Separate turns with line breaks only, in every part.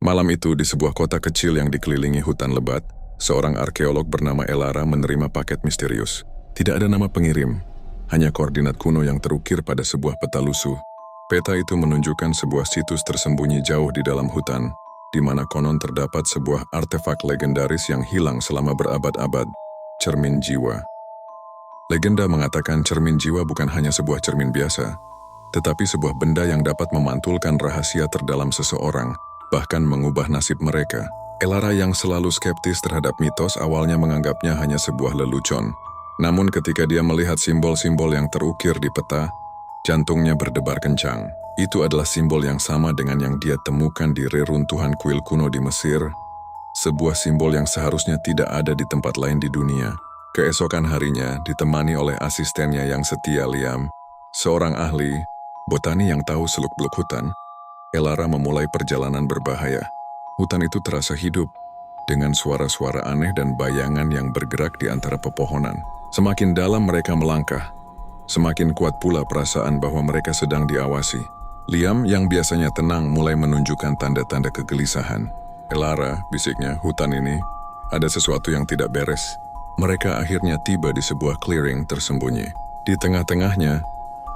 Malam itu, di sebuah kota kecil yang dikelilingi hutan lebat, seorang arkeolog bernama Elara menerima paket misterius. Tidak ada nama pengirim, hanya koordinat kuno yang terukir pada sebuah peta lusuh. Peta itu menunjukkan sebuah situs tersembunyi jauh di dalam hutan, di mana konon terdapat sebuah artefak legendaris yang hilang selama berabad-abad, cermin jiwa. Legenda mengatakan cermin jiwa bukan hanya sebuah cermin biasa, tetapi sebuah benda yang dapat memantulkan rahasia terdalam seseorang, bahkan mengubah nasib mereka. Elara yang selalu skeptis terhadap mitos awalnya menganggapnya hanya sebuah lelucon. Namun ketika dia melihat simbol-simbol yang terukir di peta, jantungnya berdebar kencang. Itu adalah simbol yang sama dengan yang dia temukan di reruntuhan kuil kuno di Mesir, sebuah simbol yang seharusnya tidak ada di tempat lain di dunia. Keesokan harinya, ditemani oleh asistennya yang setia Liam, seorang ahli botani yang tahu seluk-beluk hutan, Elara memulai perjalanan berbahaya. Hutan itu terasa hidup, dengan suara-suara aneh dan bayangan yang bergerak di antara pepohonan. Semakin dalam mereka melangkah, semakin kuat pula perasaan bahwa mereka sedang diawasi. Liam yang biasanya tenang mulai menunjukkan tanda-tanda kegelisahan. Elara, bisiknya, hutan ini, ada sesuatu yang tidak beres. Mereka akhirnya tiba di sebuah clearing tersembunyi. Di tengah-tengahnya,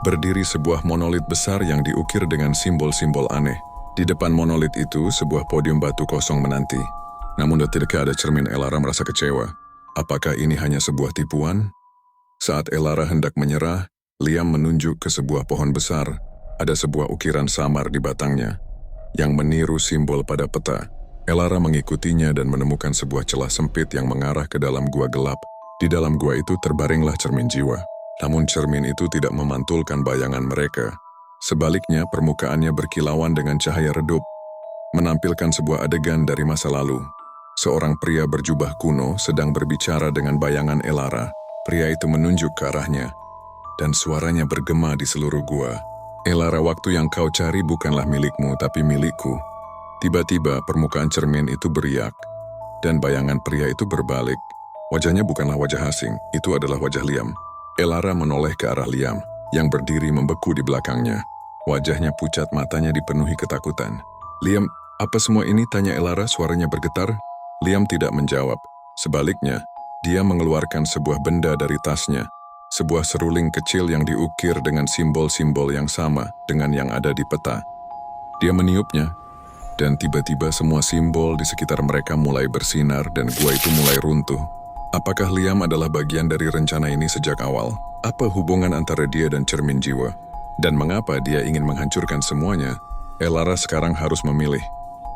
berdiri sebuah monolit besar yang diukir dengan simbol-simbol aneh. Di depan monolit itu, sebuah podium batu kosong menanti. Namun ketika ada cermin, Elara merasa kecewa. Apakah ini hanya sebuah tipuan? Saat Elara hendak menyerah, Liam menunjuk ke sebuah pohon besar. Ada sebuah ukiran samar di batangnya, yang meniru simbol pada peta. Elara mengikutinya dan menemukan sebuah celah sempit yang mengarah ke dalam gua gelap. Di dalam gua itu terbaringlah cermin jiwa. Namun cermin itu tidak memantulkan bayangan mereka. Sebaliknya, permukaannya berkilauan dengan cahaya redup, menampilkan sebuah adegan dari masa lalu. Seorang pria berjubah kuno sedang berbicara dengan bayangan Elara. Pria itu menunjuk ke arahnya, dan suaranya bergema di seluruh gua. Elara, waktu yang kau cari bukanlah milikmu, tapi milikku. Tiba-tiba permukaan cermin itu beriak, dan bayangan pria itu berbalik. Wajahnya bukanlah wajah asing, itu adalah wajah Liam. Elara menoleh ke arah Liam, yang berdiri membeku di belakangnya. Wajahnya pucat, matanya dipenuhi ketakutan. "Liam, apa semua ini?" tanya Elara, suaranya bergetar. Liam tidak menjawab. Sebaliknya, dia mengeluarkan sebuah benda dari tasnya. Sebuah seruling kecil yang diukir dengan simbol-simbol yang sama dengan yang ada di peta. Dia meniupnya, dan tiba-tiba semua simbol di sekitar mereka mulai bersinar dan gua itu mulai runtuh. Apakah Liam adalah bagian dari rencana ini sejak awal? Apa hubungan antara dia dan cermin jiwa? Dan mengapa dia ingin menghancurkan semuanya? Elara sekarang harus memilih,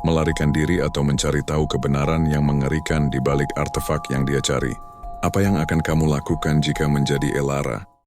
melarikan diri atau mencari tahu kebenaran yang mengerikan di balik artefak yang dia cari. Apa yang akan kamu lakukan jika menjadi Elara?